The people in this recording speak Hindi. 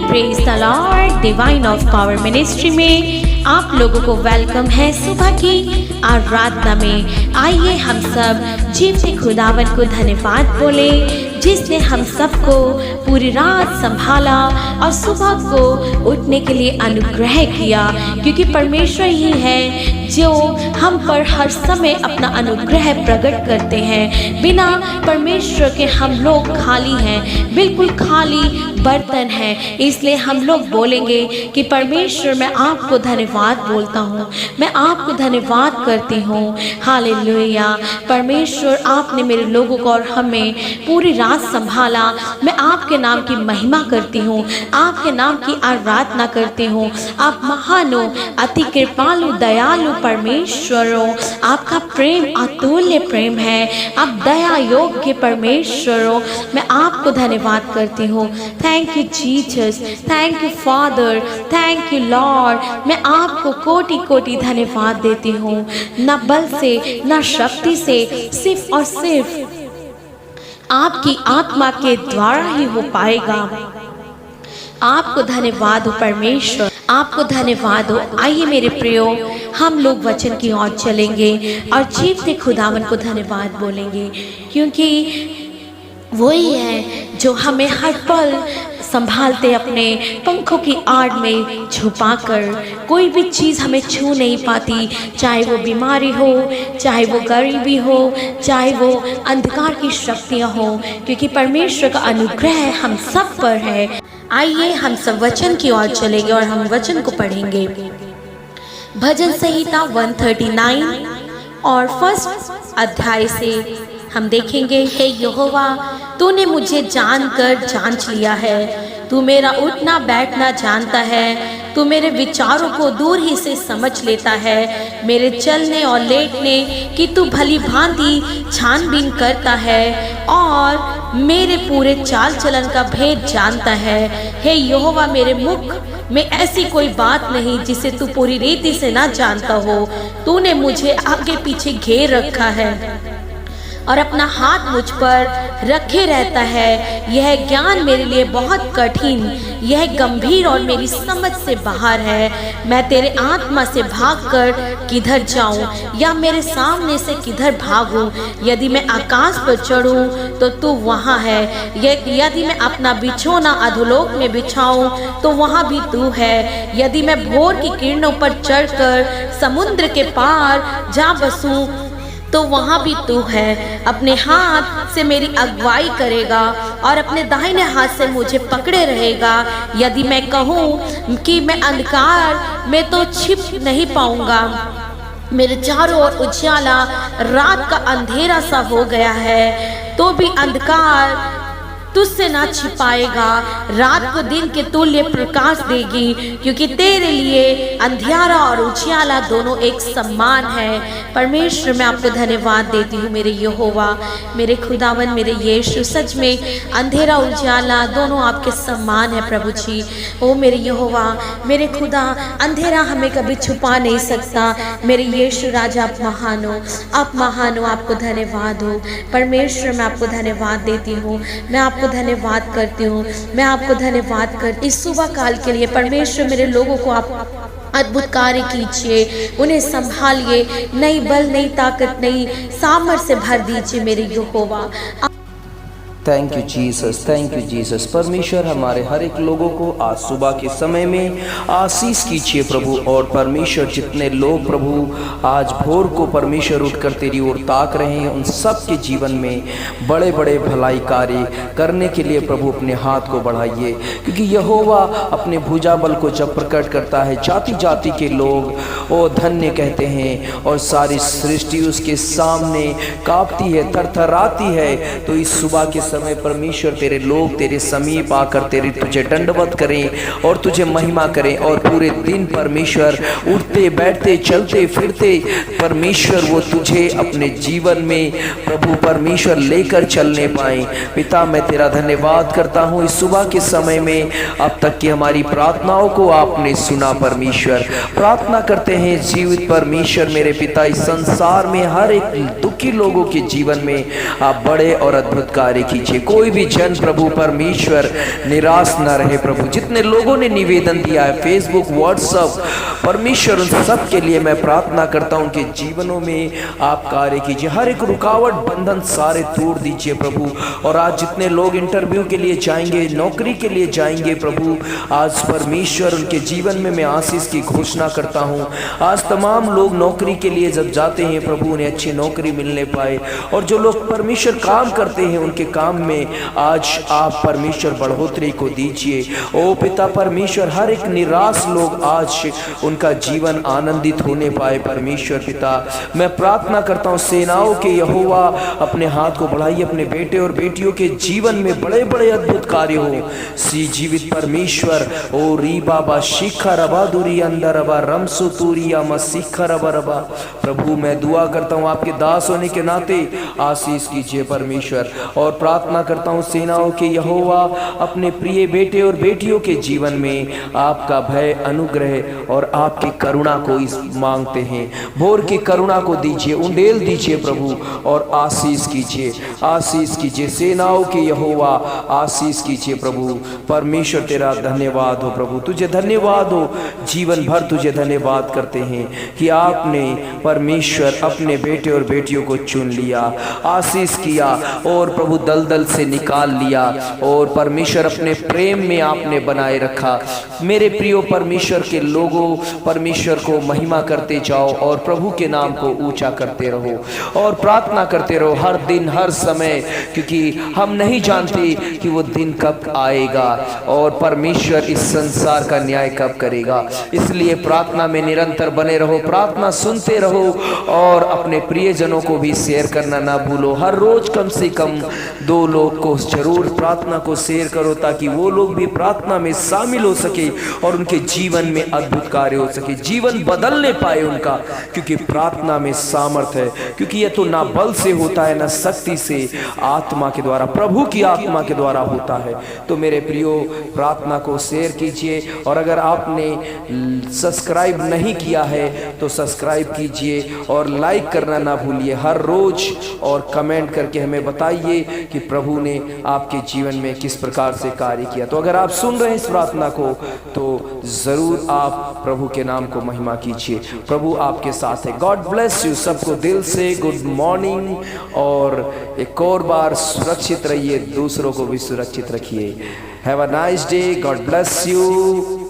Praise the Lord. Divine of power ministry में आप लोगों को वेलकम है सुबह की आराधना में। आइए हम सब जीवते खुदावन को धन्यवाद बोले, जिसने हम सबको पूरी रात संभाला और सुबह को उठने के लिए अनुग्रह किया, क्योंकि परमेश्वर ही है जो हम पर हर समय अपना अनुग्रह प्रकट करते हैं। बिना परमेश्वर के हम लोग खाली हैं, बिल्कुल खाली बर्तन हैं। इसलिए हम लोग बोलेंगे कि परमेश्वर मैं आपको धन्यवाद बोलता हूँ, मैं आपको धन्यवाद करती हूँ। हालेलुया। परमेश्वर आपने मेरे लोगों को और हमें पूरी रात संभाला। मैं आपके नाम की महिमा करती हूँ, आपके नाम की आराधना करती हूँ। आप महान हो, अति कृपालु दयालु परमेश्वर हो। आपका प्रेम अतुल्य प्रेम है, आप दया योग्य परमेश्वर हो। मैं आपको धन्यवाद करती हूँ। Thank you Jesus, thank you father, thank you Lord. मैं आपको कोटि कोटि धन्यवाद देती हूँ। न बल से न शक्ति से, सिर्फ और सिर्फ आपकी आत्मा के द्वारा ही हो पाएगा। आपको धन्यवाद हो परमेश्वर, आपको धन्यवाद हो। आइए मेरे प्रियो, हम लोग वचन की ओर चलेंगे और जीवते खुदावन को धन्यवाद बोलेंगे, क्योंकि वही है जो हमें हर पल संभालते, अपने पंखों की आड़ में छुपाकर। कोई भी चीज़ हमें छू नहीं पाती, चाहे वो बीमारी हो, चाहे वो गरीबी हो, चाहे वो अंधकार की शक्तियाँ हो, क्योंकि परमेश्वर का अनुग्रह हम सब पर है। आइए हम सब वचन की ओर चलेंगे और हम वचन को पढ़ेंगे। भजन संहिता 139 और फर्स्ट अध्याय से हम देखेंगे। हे यहोवा, तूने मुझे जानकर जांच लिया है, तू मेरा उठना बैठना जानता है, तू मेरे विचारों को दूर ही से समझ लेता है, मेरे चलने और लेटने की तू भली भांति छानबीन करता है और मेरे पूरे चाल चलन का भेद जानता है। हे यहोवा, मेरे मुख में ऐसी कोई बात नहीं जिसे तू पूरी रीति से ना जानता हो। तूने मुझे आगे पीछे घेर रखा है और अपना हाथ मुझ पर रखे रहता है। यह ज्ञान मेरे लिए बहुत कठिन, यह गंभीर और मेरी समझ से बाहर है। मैं तेरे आत्मा से भागकर किधर जाऊं या मेरे सामने से किधर भागूं? यदि मैं आकाश पर चढ़ूं तो तू वहां है, यदि मैं अपना बिछौना अधोलोक में बिछाऊं तो वहां भी तू है। यदि मैं भोर की किरणों पर चढ़कर समुद्र के पार जा बसूं तो वहाँ भी तू है। अपने हाथ से मेरी अगुवाई करेगा और अपने दाहिने हाथ से मुझे पकड़े रहेगा। यदि मैं कहूँ कि मैं अंधकार में तो छिप नहीं पाऊंगा, मेरे चारों ओर उजाला रात का अंधेरा सा हो गया है, तो भी अंधकार तुझसे ना छिपाएगा। रात को दिन के तुल्य प्रकाश देगी, क्योंकि तेरे लिए अंधियारा और उजियाला दोनों एक समान है। परमेश्वर, मैं आपको धन्यवाद देती हूँ मेरे यहोवा, मेरे खुदावन, मेरे यीशु। सच में अंधेरा उजियाला दोनों आपके समान है प्रभु जी। ओ मेरे यहोवा, मेरे खुदा, अंधेरा हमें कभी छुपा नहीं सकता। मेरे यीशु राजा, आप महान हो, आप महान हो। आपको धन्यवाद हो परमेश्वर, मैं आपको धन्यवाद देती हूँ, मैं आपको धन्यवाद करती हूँ, मैं आपको धन्यवाद करती इस सुबह काल के लिए। परमेश्वर, मेरे लोगों को आप अद्भुत कार्य कीजिए, उन्हें संभालिए, नई बल, नई ताकत, नई सामर्थ से भर दीजिए मेरे यहोवा। Thank you Jesus, thank you Jesus. परमेश्वर, हमारे हर एक लोगों को आज सुबह के समय में आशीष कीजिए प्रभु। और परमेश्वर, जितने लोग प्रभु आज भोर को परमेश्वर उठकर तेरी ओर ताक रहे हैं, उन सब के जीवन में बड़े बड़े भलाई कार्य करने के लिए प्रभु अपने हाथ को बढ़ाइए, क्योंकि यहोवा अपने भुजाबल को जब प्रकट करता है, जाति जाति के लोग ओ धन्य कहते हैं और सारी सृष्टि उसके सामने कांपती है, थरथराती है। तो इस सुबह के समय परमेश्वर, तेरे लोग तेरे समीप आकर तेरे तुझे दंडवत करें और तुझे महिमा करें, और पूरे दिन परमेश्वर उठते बैठते चलते फिरते परमेश्वर वो तुझे अपने जीवन में प्रभु परमेश्वर लेकर चलने पाए। पिता, मैं तेरा धन्यवाद करता हूँ इस सुबह के समय में। अब तक की हमारी प्रार्थनाओं को आपने सुना परमेश्वर। प्रार्थना करते हैं जीवित परमेश्वर मेरे पिता, इस संसार में हर एक दुखी लोगों के जीवन में आप बड़े और अद्भुत कार्य कीजिए दीजिए। कोई भी जन प्रभु परमेश्वर निराश न रहे प्रभु। जितने लोगों ने निवेदन दिया है फेसबुक व्हाट्सएप परमेश्वर उन सब के लिए मैं प्रार्थना करता हूँ उनके जीवनों में आप कार्य कीजिए। हर एक रुकावट बंधन सारे तोड़ दीजिए प्रभु। और आज जितने लोग इंटरव्यू के लिए जाएंगे नौकरी के लिए जाएंगे प्रभु आज परमेश्वर उनके जीवन में मैं आशीष की घोषणा करता हूँ। आज तमाम लोग नौकरी के लिए जब जाते हैं प्रभु उन्हें अच्छी नौकरी मिलने पाए। और जो लोग परमेश्वर काम करते हैं उनके काम में आज आप परमेश्वर बढ़ोतरी को दीजिए। ओ पिता परमेश्वर हर एक निराश लोग आज उनका जीवन आनंदित होने पाए। परमेश्वर पिता मैं प्रार्थना करता हूँ सेनाओं के यहोवा अपने हाथ को बढ़ाइए अपने बेटे और बेटियों के जीवन में बड़े बड़े अद्भुत कार्य हो। सी जीवित परमेश्वर ओ री बाबा शिखर अबा दूरी अंदर अबा रमसु तूरिया मसीखर अबा रबा। प्रभु मैं दुआ करता हूँ आपके दास होने के नाते आशीष कीजिए परमेश्वर। और प्रार्थना करता हूँ सेनाओं के यहोवा अपने प्रिय बेटे और बेटियों के जीवन में आपका भय अनुग्रह और आपकी करुणा को इस मांगते हैं। भोर की करुणा को दीजिए उंडेल दीजिए प्रभु और आशीष कीजिए सेनाओं के यहोवा आशीष कीजिए प्रभु। परमेश्वर तेरा धन्यवाद हो प्रभु तुझे धन्यवाद हो जीवन भर तुझे धन्यवाद करते हैं कि आपने परमेश्वर अपने बेटे और बेटियों को चुन लिया आशीष किया और प्रभु दलदल से निकाल लिया और परमेश्वर अपने प्रेम में आपने बनाए रखा। मेरे प्रियो परमेश्वर के लोगों परमेश्वर को महिमा करते जाओ और प्रभु के नाम को ऊंचा करते रहो और प्रार्थना करते रहो हर दिन हर समय क्योंकि हम नहीं जानते कि वो दिन कब आएगा और परमेश्वर इस संसार का न्याय कब करेगा। इसलिए प्रार्थना में निरंतर बने रहो प्रार्थना सुनते रहो और अपने प्रियजनों को भी शेयर करना ना भूलो। हर रोज कम से कम 2 लोग को जरूर प्रार्थना को शेयर करो ताकि वो लोग भी प्रार्थना में शामिल हो सके और उनके जीवन में अद्भुत कार्य हो सके जीवन बदलने पाए उनका क्योंकि प्रार्थना में सामर्थ है। क्योंकि यह तो ना बल से होता है ना शक्ति से आत्मा के द्वारा प्रभु की आत्मा के द्वारा होता है। तो मेरे प्रियो प्रार्थना को शेयर कीजिए और अगर आपने सब्सक्राइब नहीं किया है तो सब्सक्राइब कीजिए और लाइक करना ना भूलिए हर रोज और कमेंट करके हमें बताइए कि प्रभु ने आपके जीवन में किस प्रकार से कार्य किया। तो अगर आप सुन रहे हैं इस प्रार्थना को तो जरूर आप प्रभु के नाम को महिमा कीजिए। प्रभु आपके साथ है। गॉड ब्लेस यू सबको दिल से गुड मॉर्निंग और एक और बार सुरक्षित रहिए दूसरों को भी सुरक्षित रखिए। Have a nice day. God bless you.